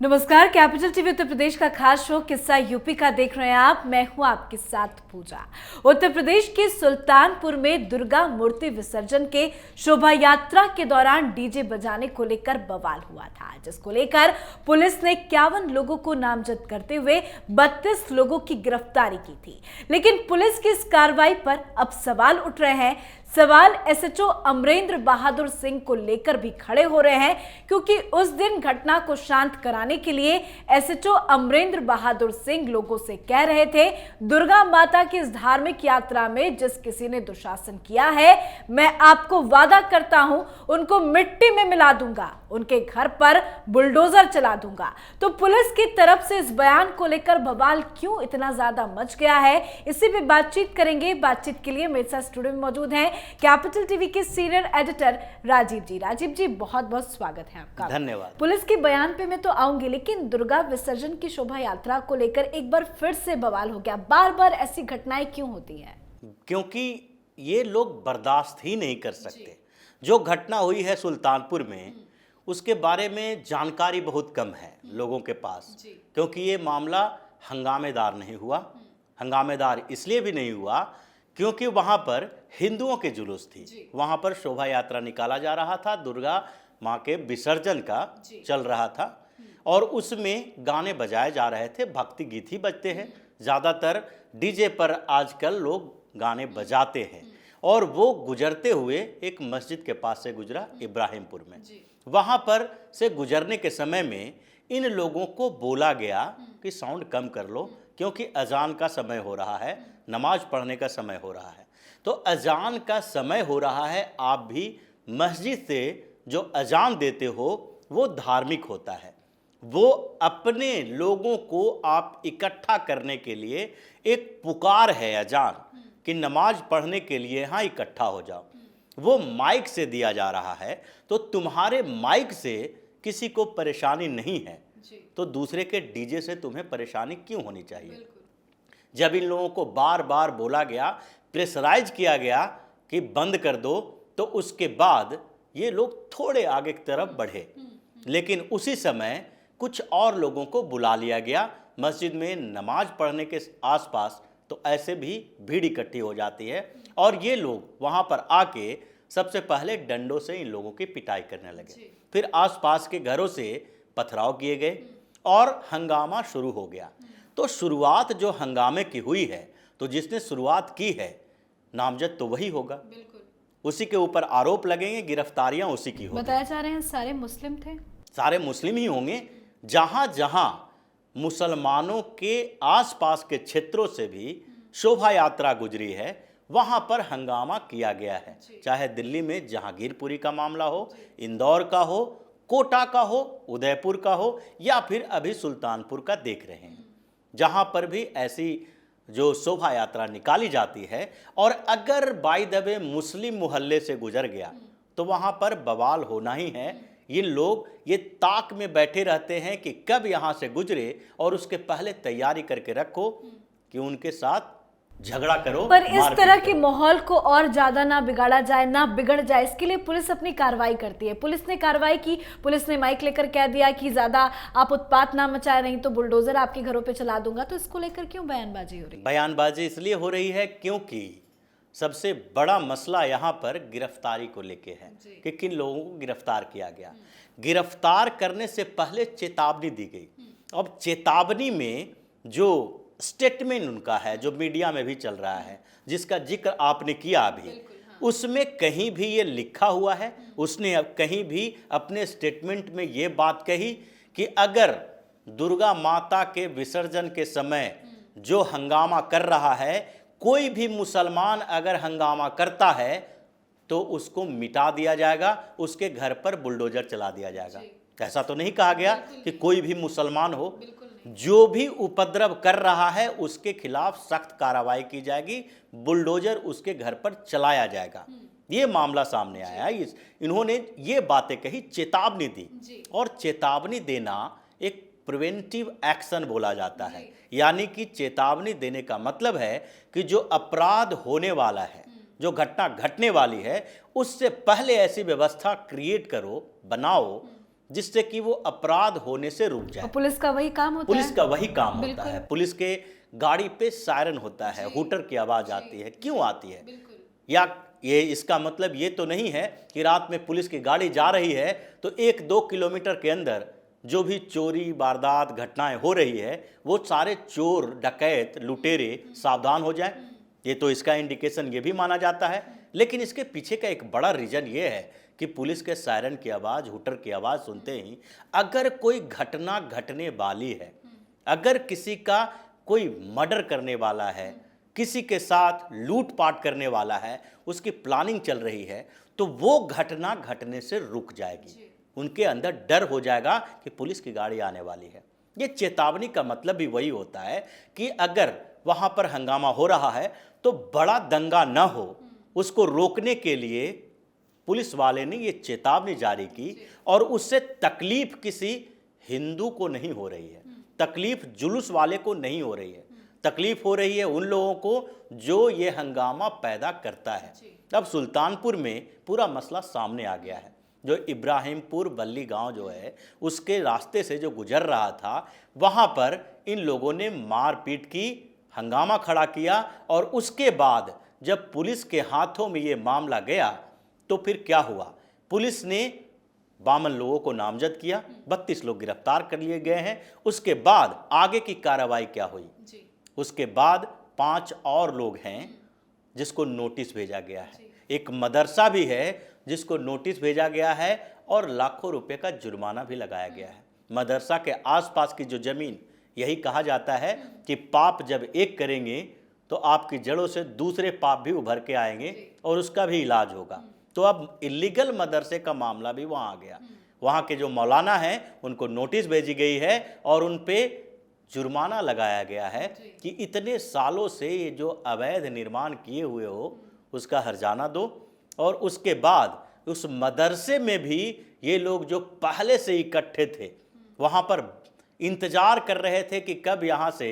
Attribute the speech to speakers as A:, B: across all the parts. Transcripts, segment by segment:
A: नमस्कार, capital TV Uttar Pradesh का खास शो किस्सा यूपी का देख रहे हैं आप। मैं हूं आपके साथ पूजा। उत्तर प्रदेश के सुल्तानपुर में दुर्गा मूर्ति विसर्जन के शोभा यात्रा के दौरान डीजे बजाने को लेकर बवाल हुआ था, जिसको लेकर पुलिस ने 51 लोगों को नामजद करते हुए 32 लोगों की गिरफ्तारी की थी। लेकिन पुलिस की इस कार्रवाई पर अब सवाल उठ रहे हैं। सवाल एसएचओ अमरेंद्र बहादुर सिंह को लेकर भी खड़े हो रहे हैं, क्योंकि उस दिन घटना को शांत कराने के लिए एसएचओ अमरेंद्र बहादुर सिंह लोगों से कह रहे थे, दुर्गा माता की इस धार्मिक यात्रा में जिस किसी ने दुशासन किया है, मैं आपको वादा करता हूं उनको मिट्टी में मिला दूंगा, उनके घर पर बुलडोजर चला दूंगा। तो पुलिस की तरफ से इस बयान को लेकर बवाल क्यों इतना ज्यादा मच गया है, इसी पे बातचीत करेंगे। बातचीत के लिए मेरे साथ स्टूडियो में मौजूद हैं कैपिटल टीवी के सीनियर एडिटर राजीव जी। राजीव जी, बहुत बहुत स्वागत है आपका।
B: धन्यवाद।
A: पुलिस के बयान पे मैं तो आऊंगी, लेकिन दुर्गा विसर्जन की शोभा यात्रा को लेकर एक बार फिर से बवाल हो गया। बार बार ऐसी घटनाएं क्यों होती हैं?
B: क्योंकि ये लोग बर्दाश्त ही नहीं कर सकते। जो घटना हुई है सुल्तानपुर में, उसके बारे में जानकारी बहुत कम है लोगों के पास, क्योंकि ये मामला हंगामेदार नहीं हुआ। हंगामेदार इसलिए भी नहीं हुआ क्योंकि वहाँ पर हिंदुओं के जुलूस थी, वहाँ पर शोभा यात्रा निकाला जा रहा था, दुर्गा माँ के विसर्जन का चल रहा था और उसमें गाने बजाए जा रहे थे, भक्ति गीत ही बजते हैं। ज़्यादातर डीजे पर आजकल लोग गाने बजाते हैं और वो गुजरते हुए एक मस्जिद के पास से गुजरा, इब्राहिमपुर में। वहाँ पर से गुजरने के समय में इन लोगों को बोला गया कि साउंड कम कर लो, क्योंकि अजान का समय हो रहा है, नमाज पढ़ने का समय हो रहा है। तो अजान का समय हो रहा है, आप भी मस्जिद से जो अजान देते हो वो धार्मिक होता है, वो अपने लोगों को आप इकट्ठा करने के लिए एक पुकार है अजान कि नमाज पढ़ने के लिए यहाँ इकट्ठा हो जाओ। वो माइक से दिया जा रहा है, तो तुम्हारे माइक से किसी को परेशानी नहीं है, तो दूसरे के डीजे से तुम्हें परेशानी क्यों होनी चाहिए? जब इन लोगों को बार बार बोला गया, प्रेशराइज किया गया कि बंद कर दो, तो उसके बाद ये लोग थोड़े आगे की तरफ बढ़े। लेकिन उसी समय कुछ और लोगों को बुला लिया गया मस्जिद में नमाज पढ़ने के आसपास, तो ऐसे भी भीड़ इकट्ठी हो जाती है और ये लोग वहाँ पर आके सबसे पहले डंडों से इन लोगों की पिटाई करने लगे। फिर आसपास के घरों से पथराव किए गए और हंगामा शुरू हो गया। तो शुरुआत जो हंगामे की हुई है, तो जिसने शुरुआत की है नामजद तो वही होगा, उसी के ऊपर आरोप लगेंगे, गिरफ्तारियां उसी की होंगी।
A: बताया जा रहे हैं सारे मुस्लिम थे,
B: सारे मुस्लिम ही होंगे। जहां जहां मुसलमानों के आसपास के क्षेत्रों से भी शोभा यात्रा गुजरी है, वहां पर हंगामा किया गया है। चाहे दिल्ली में जहांगीरपुरी का मामला हो, इंदौर का हो, कोटा का हो, उदयपुर का हो, या फिर अभी सुल्तानपुर का देख रहे हैं। जहां पर भी ऐसी जो शोभा यात्रा निकाली जाती है और अगर बाय द वे मुस्लिम मोहल्ले से गुजर गया, तो वहां पर बवाल होना ही है। ये लोग ये ताक में बैठे रहते हैं कि कब यहां से गुजरे और उसके पहले तैयारी करके रखो कि उनके साथ झगड़ा करो।
A: पर इस तरह के माहौल को और ज्यादा ना बिगाड़ा जाए, ना बिगड़ जाए, इसके लिए पुलिस अपनी कार्रवाई करती है। पुलिस ने कार्रवाई की, पुलिस ने माइक लेकर कह दिया कि ज्यादा आप उत्पात ना मचाए, नहीं तो बुलडोजर आपके घरों पे चला दूंगा। तो इसको लेकर क्यों बयानबाजी हो रही है?
B: बयानबाजी इसलिए हो रही है क्योंकि सबसे बड़ा मसला यहाँ पर गिरफ्तारी को लेके है कि किन लोगों को गिरफ्तार किया गया। गिरफ्तार करने से पहले चेतावनी दी गई। अब चेतावनी में जो स्टेटमेंट उनका है, जो मीडिया में भी चल रहा है, जिसका जिक्र आपने किया अभी, उसमें कहीं भी ये लिखा हुआ है, उसने कहीं भी अपने स्टेटमेंट में ये बात कही कि अगर दुर्गा माता के विसर्जन के समय जो हंगामा कर रहा है, कोई भी मुसलमान अगर हंगामा करता है तो उसको मिटा दिया जाएगा, उसके घर पर बुलडोजर चला दिया जाएगा। ऐसा तो नहीं कहा गया कि कोई भी मुसलमान हो, जो भी उपद्रव कर रहा है उसके खिलाफ सख्त कार्रवाई की जाएगी, बुलडोजर उसके घर पर चलाया जाएगा। ये मामला सामने आया। इन्होंने ये बातें कही, चेतावनी दी, और चेतावनी देना एक प्रिवेंटिव एक्शन बोला जाता है। यानी कि चेतावनी देने का मतलब है कि जो अपराध होने वाला है, जो घटना घटने वाली है, उससे पहले ऐसी व्यवस्था क्रिएट करो, बनाओ जिससे कि वो अपराध होने से रुक
A: और
B: जाए।
A: पुलिस का वही काम होता
B: पुलिस
A: है।
B: का वही काम होता
A: बिल्कुल।
B: है। पुलिस के गाड़ी पे सायरन होता है, हूटर की आवाज आती है। क्यों आती है? या ये इसका मतलब ये तो नहीं है कि रात में पुलिस की गाड़ी जा रही है तो 1-2 किलोमीटर के अंदर जो भी चोरी वारदात घटनाएं हो रही है वो सारे चोर डकैत लुटेरे सावधान हो जाएं। ये तो इसका इंडिकेशन ये भी माना जाता है। लेकिन इसके पीछे का एक बड़ा रीजन ये है कि पुलिस के सायरन की आवाज़, हूटर की आवाज़ सुनते ही अगर कोई घटना घटने वाली है, अगर किसी का कोई मर्डर करने वाला है, किसी के साथ लूटपाट करने वाला है, उसकी प्लानिंग चल रही है, तो वो घटना घटने से रुक जाएगी। उनके अंदर डर हो जाएगा कि पुलिस की गाड़ी आने वाली है। ये चेतावनी का मतलब भी वही होता है कि अगर वहाँ पर हंगामा हो रहा है तो बड़ा दंगा न हो, उसको रोकने के लिए पुलिस वाले ने ये चेतावनी जारी की। और उससे तकलीफ किसी हिंदू को नहीं हो रही है, तकलीफ जुलूस वाले को नहीं हो रही है, तकलीफ हो रही है उन लोगों को जो ये हंगामा पैदा करता है। अब सुल्तानपुर में पूरा मसला सामने आ गया है। जो इब्राहिमपुर बल्ली गांव जो है उसके रास्ते से जो गुजर रहा था, वहां पर इन लोगों ने मारपीट की, हंगामा खड़ा किया। और उसके बाद जब पुलिस के हाथों में ये मामला गया तो फिर क्या हुआ? पुलिस ने 52 लोगों को नामजद किया, 32 लोग गिरफ्तार कर लिए गए हैं। उसके बाद आगे की कार्रवाई क्या हुई? उसके बाद 5 और लोग हैं जिसको नोटिस भेजा गया है। एक मदरसा भी है जिसको नोटिस भेजा गया है और लाखों रुपए का जुर्माना भी लगाया गया है। मदरसा के आसपास की जो जमीन, यही कहा जाता है कि पाप जब एक करेंगे तो आपकी जड़ों से दूसरे पाप भी उभर के आएंगे और उसका भी इलाज होगा। तो अब इलीगल मदरसे का मामला भी वहाँ आ गया। वहाँ के जो मौलाना हैं उनको नोटिस भेजी गई है और उन पे जुर्माना लगाया गया है कि इतने सालों से ये जो अवैध निर्माण किए हुए हो उसका हर्जाना दो। और उसके बाद उस मदरसे में भी ये लोग जो पहले से इकट्ठे थे वहाँ पर इंतजार कर रहे थे कि कब यहाँ से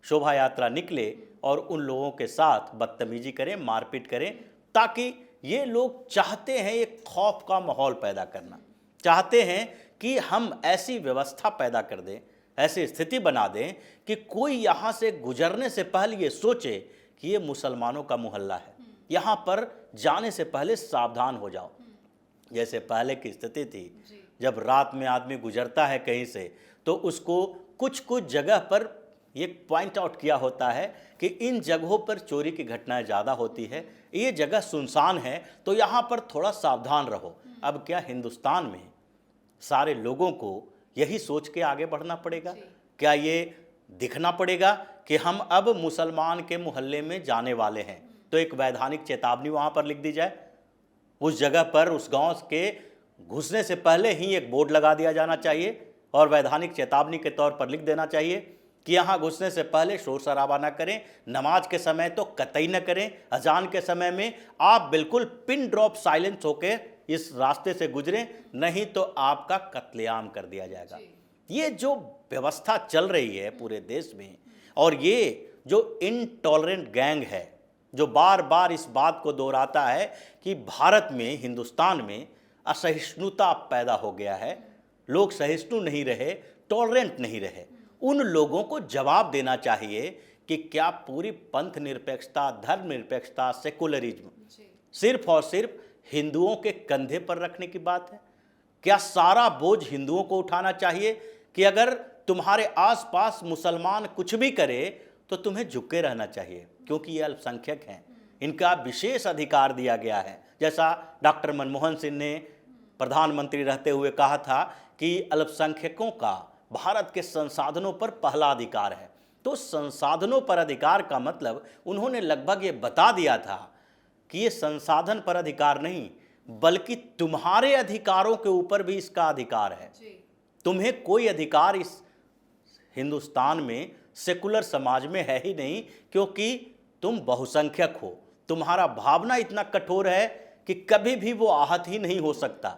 B: शोभा यात्रा निकले और उन लोगों के साथ बदतमीजी करें, मारपीट करें, ताकि ये लोग चाहते हैं एक खौफ का माहौल पैदा करना, चाहते हैं कि हम ऐसी व्यवस्था पैदा कर दें, ऐसी स्थिति बना दें कि कोई यहाँ से गुजरने से पहले ये सोचे कि ये मुसलमानों का मोहल्ला है, यहाँ पर जाने से पहले सावधान हो जाओ। जैसे पहले की स्थिति थी, जब रात में आदमी गुजरता है कहीं से तो उसको कुछ कुछ जगह पर ये पॉइंट आउट किया होता है कि इन जगहों पर चोरी की घटनाएं ज़्यादा होती है, ये जगह सुनसान है तो यहाँ पर थोड़ा सावधान रहो। अब क्या हिंदुस्तान में सारे लोगों को यही सोच के आगे बढ़ना पड़ेगा? क्या ये दिखना पड़ेगा कि हम अब मुसलमान के मोहल्ले में जाने वाले हैं? तो एक वैधानिक चेतावनी वहाँ पर लिख दी जाए। उस जगह पर, उस गांव के घुसने से पहले ही एक बोर्ड लगा दिया जाना चाहिए और वैधानिक चेतावनी के तौर पर लिख देना चाहिए कि यहाँ घुसने से पहले शोर शराबा न करें, नमाज के समय तो कतई न करें, अजान के समय में आप बिल्कुल पिन ड्रॉप साइलेंस होकर इस रास्ते से गुजरें, नहीं तो आपका कत्लेआम कर दिया जाएगा। ये जो व्यवस्था चल रही है पूरे देश में, और ये जो इनटॉलरेंट गैंग है जो बार बार इस बात को दोहराता है कि भारत में, हिंदुस्तान में असहिष्णुता पैदा हो गया है, लोग सहिष्णु नहीं रहे, टॉलरेंट नहीं रहे, उन लोगों को जवाब देना चाहिए कि क्या पूरी पंथ निरपेक्षता, धर्म निरपेक्षता, सेकुलरिज्म सिर्फ और सिर्फ हिंदुओं के कंधे पर रखने की बात है? क्या सारा बोझ हिंदुओं को उठाना चाहिए कि अगर तुम्हारे आसपास मुसलमान कुछ भी करे तो तुम्हें झुके रहना चाहिए क्योंकि ये अल्पसंख्यक हैं, इनका विशेष अधिकार दिया गया है? जैसा डॉक्टर मनमोहन सिंह ने प्रधानमंत्री रहते हुए कहा था कि अल्पसंख्यकों का भारत के संसाधनों पर पहला अधिकार है। तो संसाधनों पर अधिकार का मतलब उन्होंने लगभग ये बता दिया था कि ये संसाधन पर अधिकार नहीं बल्कि तुम्हारे अधिकारों के ऊपर भी इसका अधिकार है। तुम्हें कोई अधिकार इस हिंदुस्तान में, सेकुलर समाज में है ही नहीं, क्योंकि तुम बहुसंख्यक हो, तुम्हारा भावना इतना कठोर है कि कभी भी वो आहत ही नहीं हो सकता।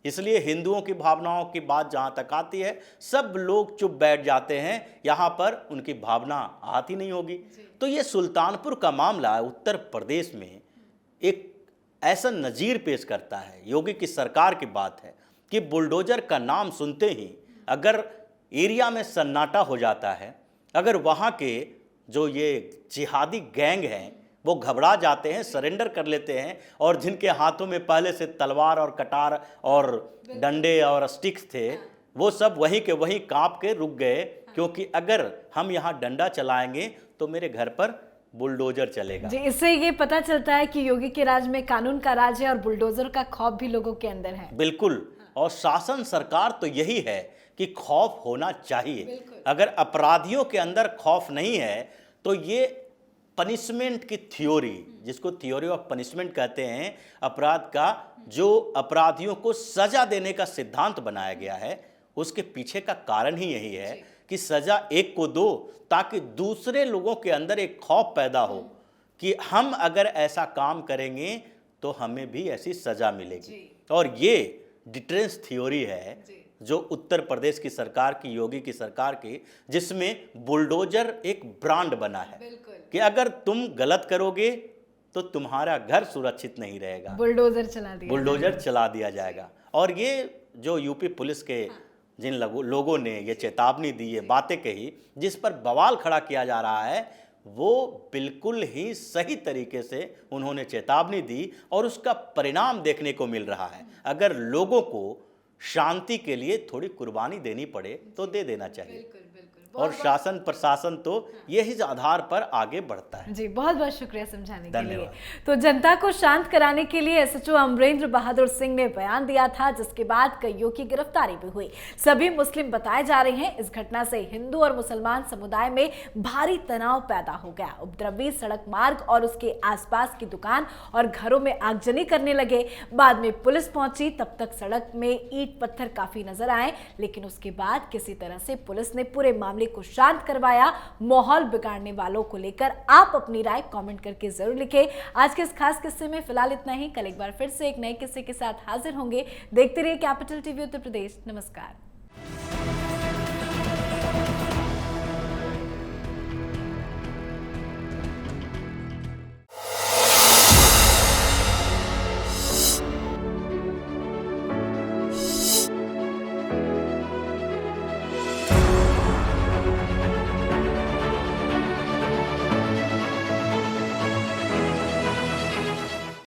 B: इसलिए हिंदुओं की भावनाओं की बात जहाँ तक आती है सब लोग चुप बैठ जाते हैं, यहाँ पर उनकी भावना आहत ही नहीं होगी। तो ये सुल्तानपुर का मामला उत्तर प्रदेश में एक ऐसा नज़ीर पेश करता है, योगी की सरकार की बात है कि बुलडोजर का नाम सुनते ही अगर एरिया में सन्नाटा हो जाता है, अगर वहाँ के जो ये जिहादी गैंग हैं वो घबरा जाते हैं, सरेंडर कर लेते हैं, और जिनके हाथों में पहले से तलवार और कटार और डंडे और स्टिक्स थे, वो सब वहीं के वहीं कांप के रुक गए, क्योंकि अगर हम यहाँ डंडा चलाएंगे तो मेरे घर पर बुलडोजर चलेगा।
A: जी, इससे ये पता चलता है कि योगी के राज में कानून का राज है और बुलडोजर का खौफ भी लोगों के अंदर है।
B: बिल्कुल, और शासन सरकार तो यही है कि खौफ होना चाहिए। अगर अपराधियों के अंदर खौफ नहीं है तो ये पनिशमेंट की थ्योरी, जिसको थ्योरी ऑफ पनिशमेंट कहते हैं, अपराध का जो अपराधियों को सजा देने का सिद्धांत बनाया गया है, उसके पीछे का कारण ही यही है कि सजा एक को दो ताकि दूसरे लोगों के अंदर एक खौफ पैदा हो कि हम अगर ऐसा काम करेंगे तो हमें भी ऐसी सजा मिलेगी। और ये डिटरेंस थ्योरी है जो उत्तर प्रदेश की सरकार की, योगी की सरकार की, जिसमें बुलडोजर एक ब्रांड बना है कि अगर तुम गलत करोगे तो तुम्हारा घर सुरक्षित नहीं रहेगा, बुलडोजर चला दिया जाएगा। और ये जो यूपी पुलिस के जिन लोगों ने ये चेतावनी दी, ये बातें कही, जिस पर बवाल खड़ा किया जा रहा है, वो बिल्कुल ही सही तरीके से उन्होंने चेतावनी दी और उसका परिणाम देखने को मिल रहा है। अगर लोगों को शांति के लिए थोड़ी कुर्बानी देनी पड़े तो दे देना चाहिए। और शासन प्रशासन तो यही आधार पर आगे बढ़ता है।
A: जी, बहुत बहुत शुक्रिया समझाने के लिए। तो जनता को शांत कराने के लिए एसएचओ अमरेंद्र बहादुर सिंह ने बयान दिया था, जिसके बाद कईयों की गिरफ्तारी भी हुई। सभी मुस्लिम बताए जा रहे हैं। इस घटना से हिंदू और मुसलमान समुदाय में भारी तनाव पैदा हो गया। उपद्रवी सड़क मार्ग और उसके आसपास की दुकान और घरों में आगजनी करने लगे। बाद में पुलिस पहुंची, तब तक सड़क में ईंट पत्थर काफी नजर आए, लेकिन उसके बाद किसी तरह से पुलिस ने पूरे मामले को शांत करवाया। माहौल बिगाड़ने वालों को लेकर आप अपनी राय कमेंट करके जरूर लिखें। आज के इस खास किस्से में फिलहाल इतना ही। कल एक बार फिर से एक नए किस्से के साथ हाजिर होंगे। देखते रहिए कैपिटल टीवी उत्तर प्रदेश। नमस्कार।